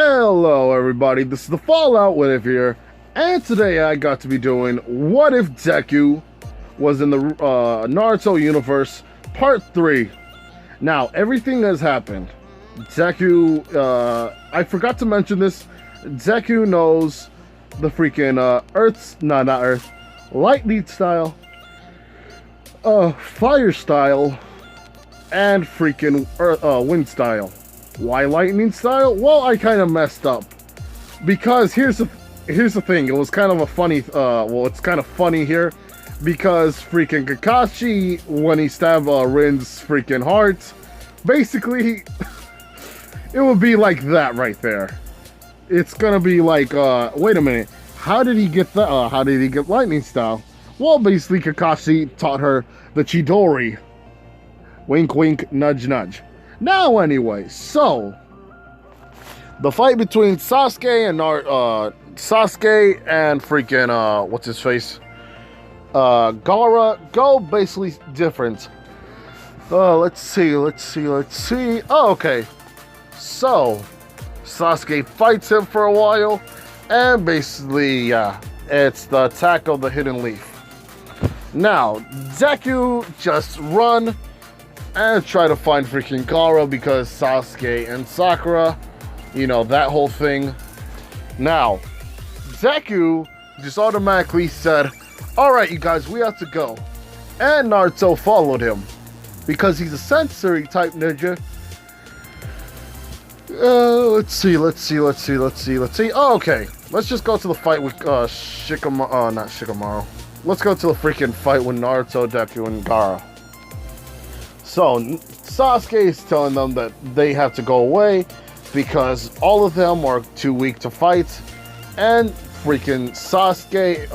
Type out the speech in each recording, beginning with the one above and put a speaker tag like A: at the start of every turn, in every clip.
A: Hello everybody, this is the Fallout What If here, and today I got to be doing What If Deku was in the Naruto universe, part 3. Now, everything has happened. Deku, I forgot to mention this, Deku knows the freaking lightning style, fire style, and freaking wind style. Why lightning style? Well, I kind of messed up. Because here's the thing. It was kind of a funny, it's kind of funny here. Because freaking Kakashi, when he stabbed Rin's freaking heart, basically, it would be like that right there. It's gonna be like, wait a minute. How did he get that? How did he get lightning style? Well, basically, Kakashi taught her the Chidori. Wink, wink, nudge, nudge. Now, anyway, so the fight between Sasuke and freaking what's his face, Gara, go basically different. Let's see. Oh, okay. So Sasuke fights him for a while, and basically, yeah, it's the attack of the hidden leaf. Now, Deku just run and try to find freaking Gara because Sasuke and Sakura, you know, that whole thing. Now, Deku just automatically said, alright, you guys, we have to go. And Naruto followed him because he's a sensory type ninja. Let's see. Oh, okay, let's just go to the fight with not Shikamaru. Let's go to the freaking fight with Naruto, Deku, and Gara. So, Sasuke is telling them that they have to go away because all of them are too weak to fight. And freaking Sasuke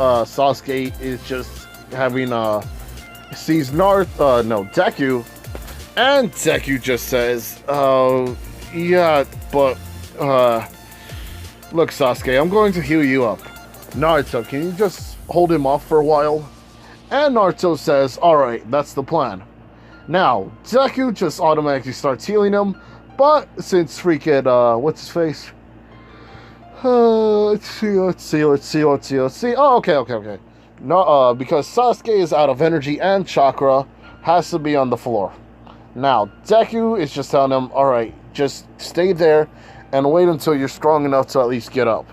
A: is just having, sees Deku. And Deku just says, yeah, but, look, Sasuke, I'm going to heal you up. Naruto, can you just hold him off for a while? And Naruto says, alright, that's the plan. Now, Deku just automatically starts healing him, but since freaking, what's his face? Let's see. Oh, okay. No, because Sasuke is out of energy and chakra, has to be on the floor. Now, Deku is just telling him, alright, just stay there and wait until you're strong enough to at least get up.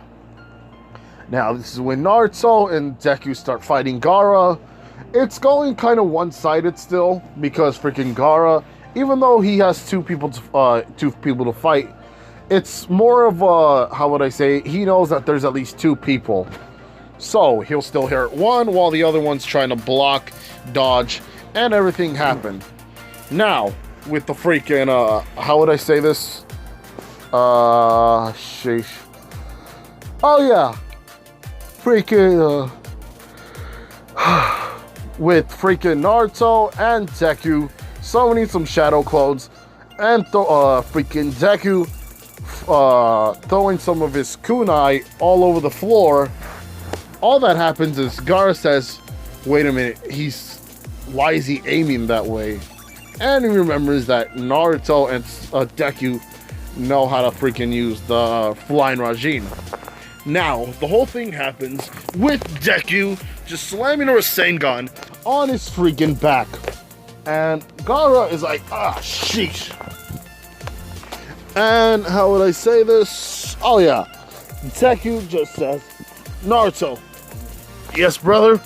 A: Now, this is when Naruto and Deku start fighting Gara. It's going kind of one-sided still because freaking Gara, even though he has two people to fight, it's more of a, how would I say, he knows that there's at least two people. So he'll still hurt one while the other one's trying to block, dodge, and everything happened. Now, with the freaking, how would I say this? Sheesh. Oh yeah. Freaking, with freaking Naruto and Deku summoning some shadow clones, and freaking Deku throwing some of his kunai all over the floor. All that happens is Gara says, wait a minute, why is he aiming that way? And he remembers that Naruto and Deku know how to freaking use the flying Rajin. Now, the whole thing happens with Deku just slamming a Rasengan on his freaking back. And Gara is like, sheesh. And how would I say this? Oh yeah, Deku just says, Naruto, yes brother?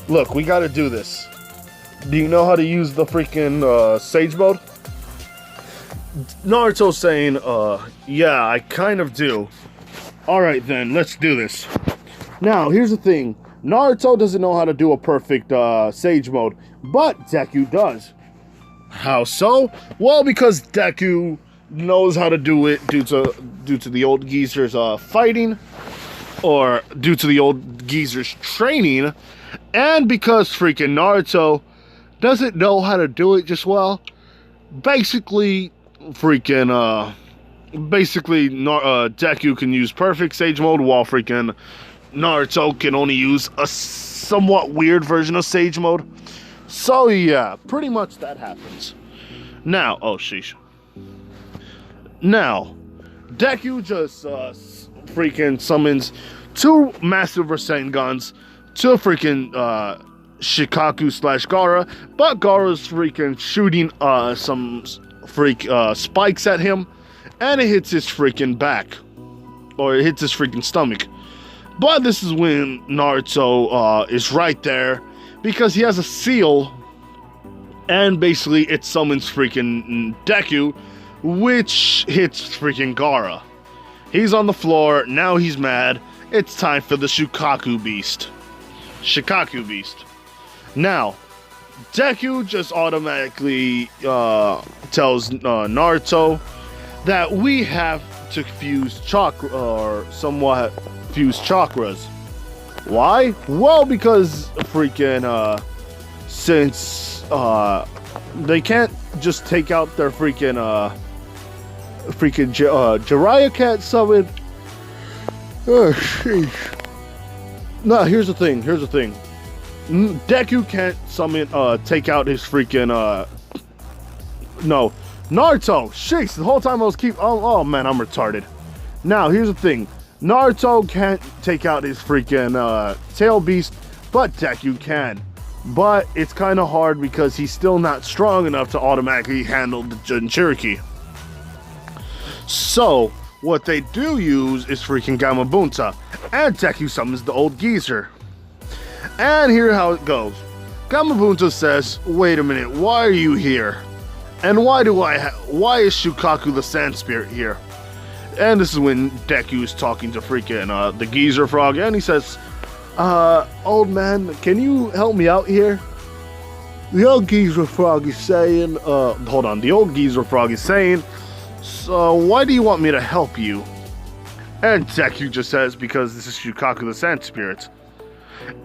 A: Look, we gotta do this. Do you know how to use the freaking Sage Mode? Naruto's saying, yeah, I kind of do. Alright then, let's do this. Now, here's the thing. Naruto doesn't know how to do a perfect Sage Mode, but Deku does. How so? Well, because Deku knows how to do it due to the old geezer's fighting, or due to the old geezer's training, and because freaking Naruto doesn't know how to do it just well. Basically, Deku can use perfect Sage Mode while freaking Naruto can only use a somewhat weird version of Sage Mode. So yeah, pretty much that happens. Now, oh sheesh. Now, Deku just freaking summons 2 massive Rasengans to freaking Shikaku / Gara, but Gara's freaking shooting some spikes at him, and it hits his freaking back, or it hits his freaking stomach. But this is when Naruto is right there, because he has a seal, and basically it summons freaking Deku, which hits freaking Gara. He's on the floor, now he's mad. It's time for the Shikaku Beast. Now, Deku just automatically tells Naruto that we have to fuse somewhat fuse chakras. Why? Well, because freaking since they can't just take out their freaking Jiraiya can't summon. Oh, sheesh. No, here's the thing. Deku can't summon, take out his freaking, no. Naruto! Sheesh, the whole time I was oh man, I'm retarded. Now, here's the thing. Naruto can't take out his freaking, tail beast, but Deku can. But it's kind of hard because he's still not strong enough to automatically handle the Jinchuriki. So, what they do use is freaking Gamabunta, and Deku summons the old geezer. And here's how it goes. Gamabunta says, wait a minute, why are you here? And why is Shukaku the Sand Spirit here? And this is when Deku is talking to freaking the geezer frog, and he says, old man, can you help me out here? The old geezer frog is saying, the old geezer frog is saying, so why do you want me to help you? And Deku just says, because this is Shukaku the Sand Spirit.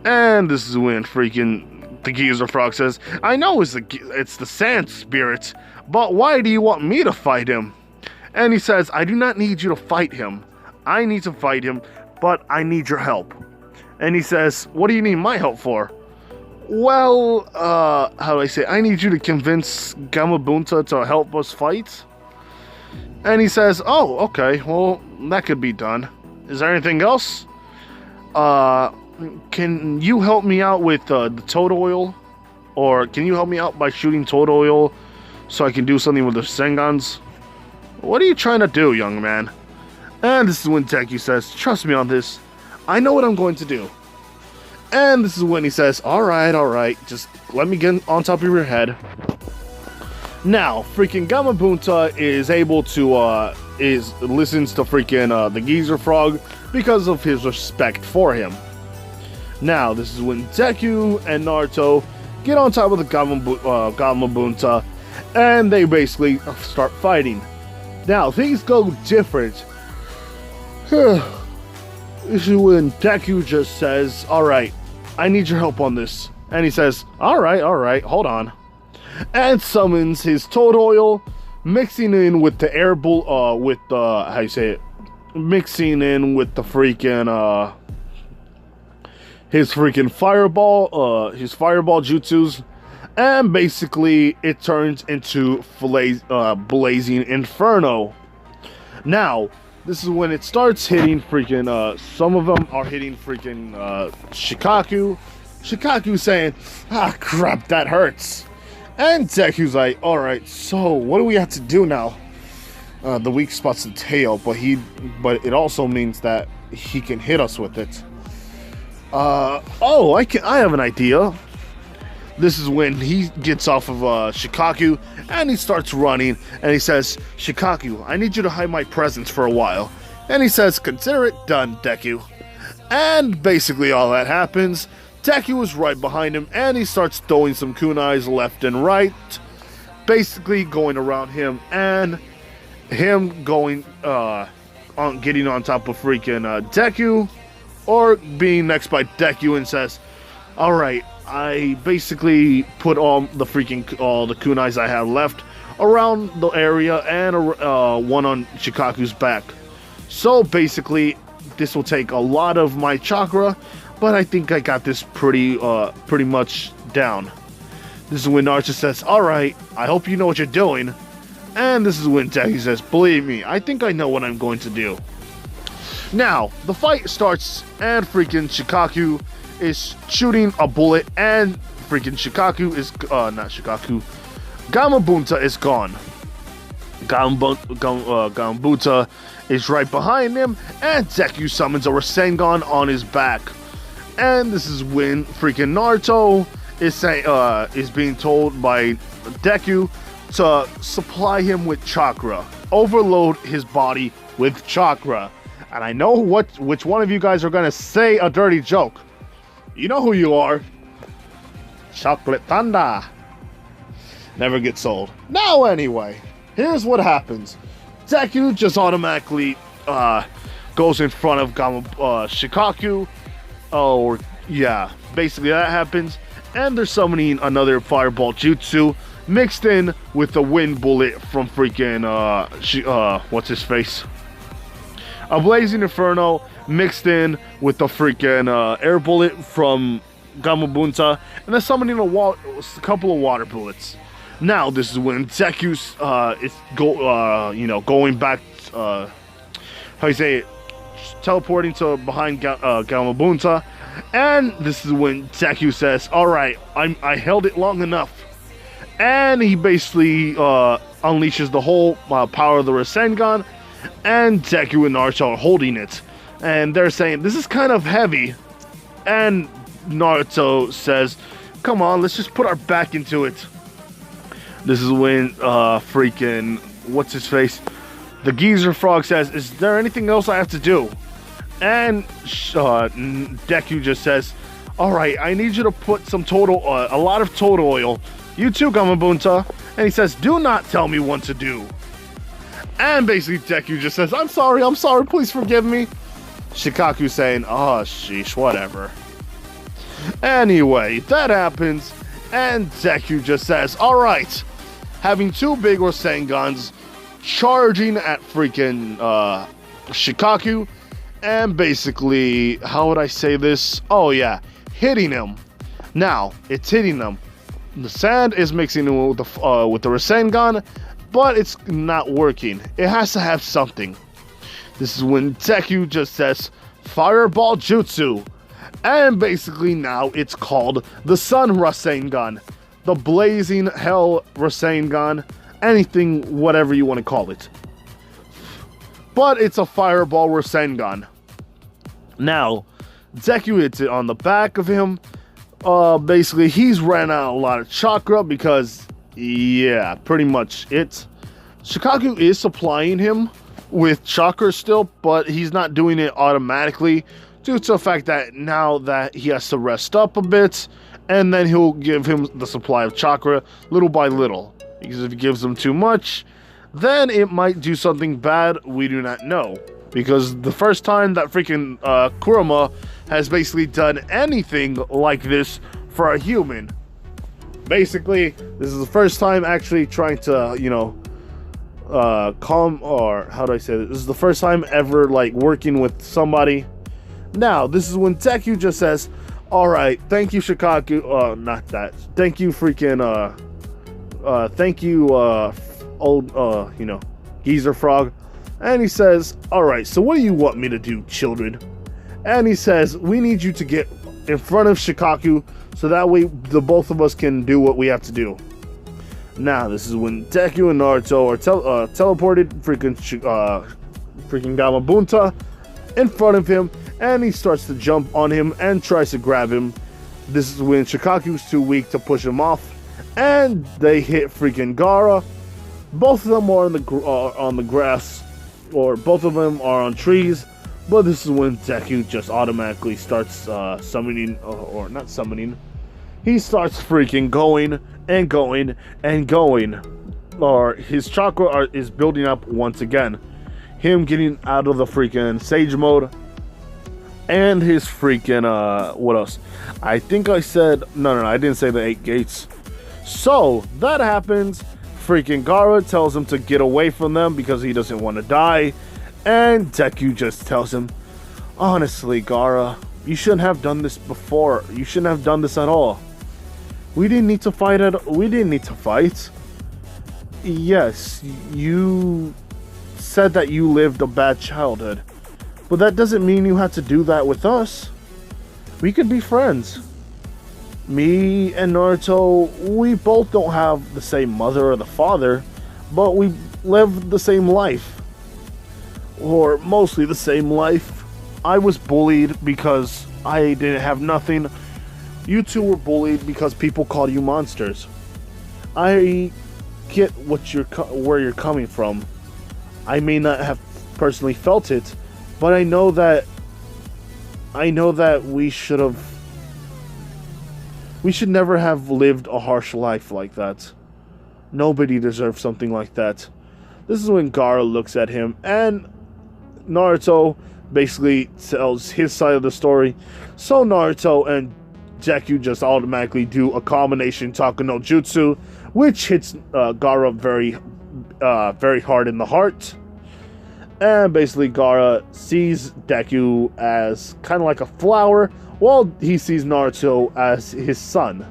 A: And this is when freaking the geezer frog says, I know it's the Sand Spirit, but why do you want me to fight him? And he says, I do not need you to fight him. I need to fight him, but I need your help. And he says, what do you need my help for? Well, how do I say? I need you to convince Gamabunta to help us fight. And he says, oh, okay, well, that could be done. Is there anything else? Can you help me out with the toad oil? Or can you help me out by shooting toad oil so I can do something with the Sengans? What are you trying to do, young man? And this is when Deku says, trust me on this. I know what I'm going to do. And this is when he says, alright, just let me get on top of your head. Now, freaking Gamabunta is able to, listens to freaking, the geezer frog because of his respect for him. Now, this is when Deku and Naruto get on top of the Gamabunta, and they basically start fighting. Now, things go different. This is when Deku just says, alright, I need your help on this. And he says, alright, hold on. And summons his toad oil, mixing in with the air bull, mixing in with the freaking, his freaking fireball, his fireball jutsus. And basically, it turns into blazing inferno. Now, this is when it starts hitting freaking, some of them are hitting freaking, Shikaku. Shikaku saying, ah, crap, that hurts. And Deku's like, alright, so what do we have to do now? The weak spot's the tail, but it also means that he can hit us with it. I have an idea. This is when he gets off of Shikaku, and he starts running, and he says, Shikaku, I need you to hide my presence for a while. And he says, consider it done, Deku. And basically all that happens. Deku is right behind him, and he starts throwing some kunais left and right, basically going around him, and him going, getting on top of freaking Deku, or being next by Deku and says, alright, I basically put all the kunais I have left around the area and one on Shikaku's back. So basically, this will take a lot of my chakra, but I think I got this pretty much down. This is when Naruto says, alright, I hope you know what you're doing. And this is when Deku says, believe me, I think I know what I'm going to do. Now, the fight starts, and freaking Shikaku is shooting a bullet, and freaking Shikaku is, not Shikaku, Gamabunta is gone. Gamabunta is right behind him, and Deku summons a Rasengan on his back. And this is when freaking Naruto is saying, is being told by Deku to supply him with chakra, overload his body with chakra. And I know which one of you guys are gonna say a dirty joke. You know who you are. Chocolate Thunder. Never gets old. Now anyway, here's what happens. Deku just automatically goes in front of Shikaku. Or yeah, basically that happens. And they're summoning another fireball jutsu mixed in with the wind bullet from freaking what's his face? A blazing inferno mixed in with the freaking air bullet from Gamabunta, and then summoning a couple of water bullets. Now this is when Deku's is going back, how you say it, teleporting to behind Gamabunta, and this is when Deku says, "All right, I held it long enough," and he basically unleashes the whole power of the Rasengan, and Deku and Naruto are holding it, and they're saying this is kind of heavy, and Naruto says, "Come on, let's just put our back into it." This is when freaking what's his face, the geezer frog says, "Is there anything else I have to do?" And Deku just says, "All right, I need you to put some a lot of total oil. You too, Gamabunta." And he says, "Do not tell me what to do." And basically Deku just says, I'm sorry, please forgive me." Shikaku saying, "Oh, sheesh, whatever." Anyway, that happens, and Deku just says, "All right," having two big Rasengans charging at freaking Shikaku, and basically, how would I say this? Oh yeah, hitting him. Now, it's hitting him. The sand is mixing in with the Rasengan, but it's not working. It has to have something. This is when Deku just says, "Fireball Jutsu." And basically now it's called the Sun Rasengan, the Blazing Hell Rasengan, anything, whatever you want to call it. But it's a Fireball Rasengan. Now, Deku hits it on the back of him. Basically, he's ran out a lot of chakra because, yeah, pretty much it. Shikaku is supplying him with chakra still, but he's not doing it automatically due to the fact that now that he has to rest up a bit, and then he'll give him the supply of chakra little by little. Because if he gives him too much, then it might do something bad we do not know. Because the first time that freaking Kurama has basically done anything like this for a human. Basically, this is the first time actually trying to, calm, or how do I say this? This is the first time ever, like, working with somebody. Now, this is when Deku just says, "All right, thank you, Shikaku." Not that. Thank you, freaking, thank you, old, geezer frog. And he says, "All right, so what do you want me to do, children?" And he says, "We need you to get in front of Shikaku so that way the both of us can do what we have to do." Now, this is when Deku and Naruto are teleported freaking Gamabunta in front of him, and he starts to jump on him and tries to grab him. This is when Shikaku's too weak to push him off, and they hit freaking Gara. Both of them are on the grass, or both of them are on trees, but this is when Deku just automatically starts summoning, or not summoning, he starts freaking going and going and going, or his chakra is building up once again. Him getting out of the freaking Sage mode, and his freaking, what else? I think I said, no, I didn't say the 8 gates. So, that happens. Freaking Gara tells him to get away from them because he doesn't want to die. And Deku just tells him, "Honestly, Gara, you shouldn't have done this before. You shouldn't have done this at all. We didn't need to fight. Yes, you said that you lived a bad childhood, but that doesn't mean you have to do that with us. We could be friends. Me and Naruto, we both don't have the same mother or the father, but we live the same life. Or mostly the same life. I was bullied because I didn't have nothing. You two were bullied because people called you monsters. I get where you're coming from. I may not have personally felt it, but I know that we should never have lived a harsh life like that. Nobody deserves something like that. This is when Gara looks at him, and Naruto basically tells his side of the story. So Naruto and Deku just automatically do a combination Taku no Jutsu, which hits Gara very hard in the heart. And basically Gara sees Deku as kind of like a flower, while he sees Naruto as his son.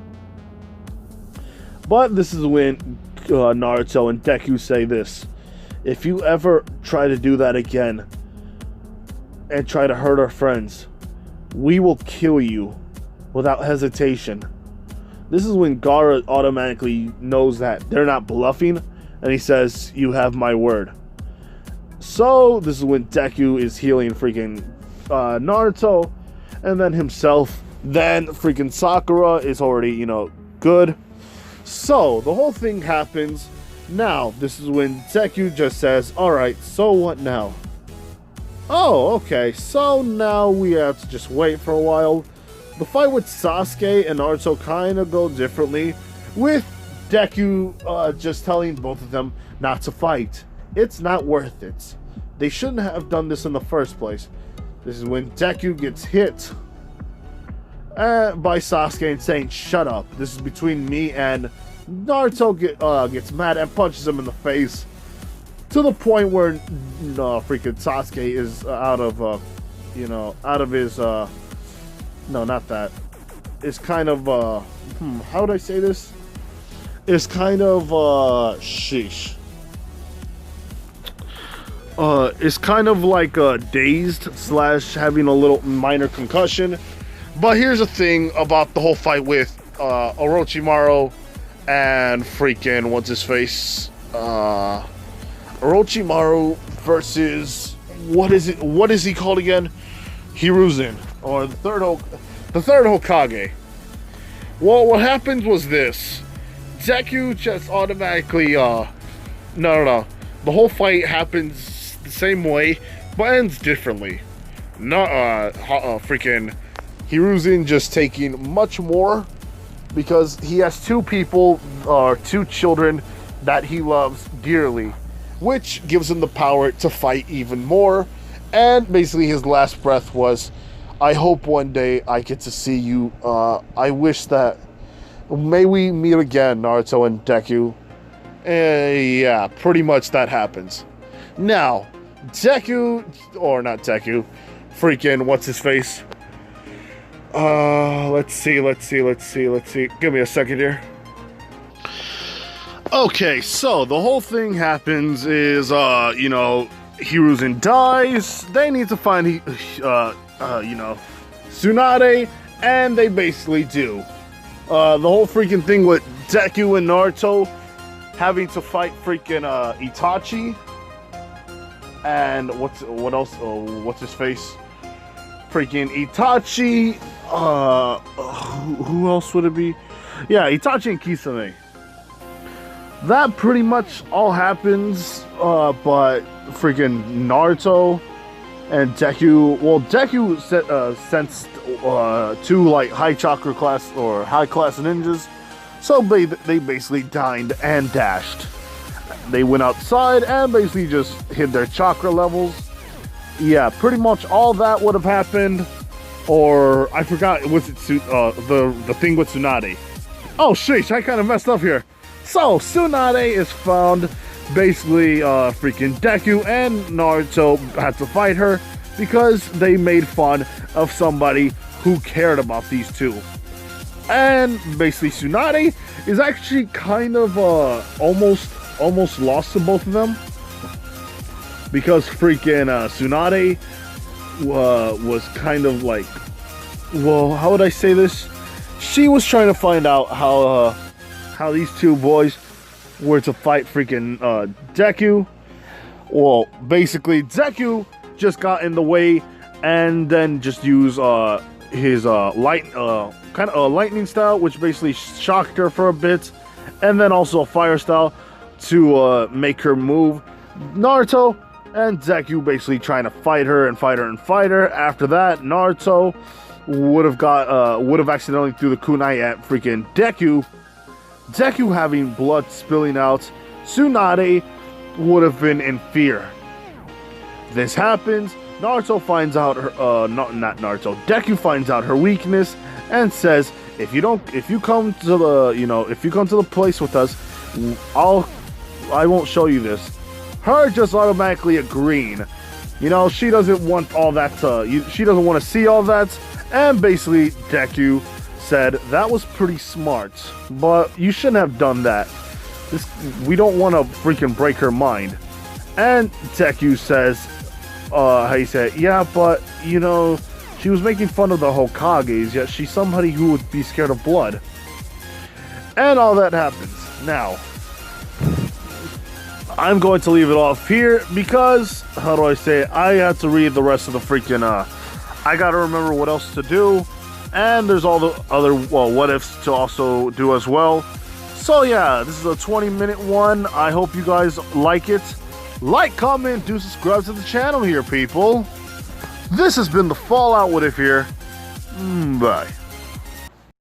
A: But this is when Naruto and Deku say this: if you ever try to do that again and try to hurt our friends, we will kill you without hesitation. This is when Gara automatically knows that they're not bluffing, and he says, you have my word. So this is when Deku is healing freaking Naruto, and then himself. Then freaking Sakura is already, good. So the whole thing happens. Now this is when Deku just says, alright, so what now? Oh, okay, so now we have to just wait for a while. The fight with Sasuke and Naruto kind of go differently, with Deku just telling both of them not to fight. It's not worth it. They shouldn't have done this in the first place. This is when Deku gets hit by Sasuke and saying, shut up, this is between me, and Naruto gets mad and punches him in the face, to the point where freaking Sasuke is out of his, no, not that. It's kind of, how would I say this? It's kind of, sheesh. It's kind of like dazed / having a little minor concussion. But here's the thing about the whole fight with Orochimaru and freaking what's his face? Orochimaru versus what is he called again? Hiruzen, or the third Hokage. Well, what happened was this: Deku just automatically no. The whole fight happens the same way, but ends differently. Freaking Hiruzen just taking much more, because he has two children that he loves dearly, which gives him the power to fight even more. And basically his last breath was, I hope one day I get to see you. I wish that, may we meet again, Naruto and Deku. Yeah, pretty much that happens. Now, Deku, or not Deku, freaking what's his face? Let's see. Give me a second here. Okay, so the whole thing happens is, Hiruzen dies. They need to find, Tsunade, and they basically do. The whole freaking thing with Deku and Naruto having to fight freaking Itachi, and what else? What's his face? Freaking Itachi. Who else would it be? Yeah, Itachi and Kisame. That pretty much all happens, but freaking Naruto and Deku. Well, Deku sensed two like high chakra class or high class ninjas, so they basically dined and dashed. They went outside and basically just hit their chakra levels. Yeah, pretty much all that would have happened. Or I forgot, was it the thing with Tsunade? Oh sheesh, I kind of messed up here. So Tsunade is found. Basically, freaking Deku and Naruto had to fight her because they made fun of somebody who cared about these two. And basically Tsunade is actually kind of almost almost lost to both of them because freaking Tsunade was kind of like, well, how would I say this? She was trying to find out how these two boys were to fight freaking Deku. Well, basically, Deku just got in the way and then just used his lightning style, which basically shocked her for a bit, and then also a fire style to make her move. Naruto and Deku basically trying to fight her. After that, Naruto would have accidentally threw the kunai at freaking Deku. Deku having blood spilling out. Tsunade would have been in fear. This happens. Naruto finds out her Deku finds out her weakness and says, if you come to the place with us, I won't show you this. Her just automatically agreeing. You know, she doesn't want all that she doesn't want to see all that. And basically Deku said, that was pretty smart, but you shouldn't have done that. We don't want to freaking break her mind. And Deku says, yeah, but, you know, she was making fun of the Hokages, yet she's somebody who would be scared of blood. And all that happens. Now, I'm going to leave it off here because, how do I say it? I had to read the rest of the freaking, I gotta remember what else to do. And there's all the other, what ifs to also do as well. So yeah, this is a 20-minute one. I hope you guys like it. Like, comment, do subscribe to the channel here, people. This has been the Fallout What If here. Bye.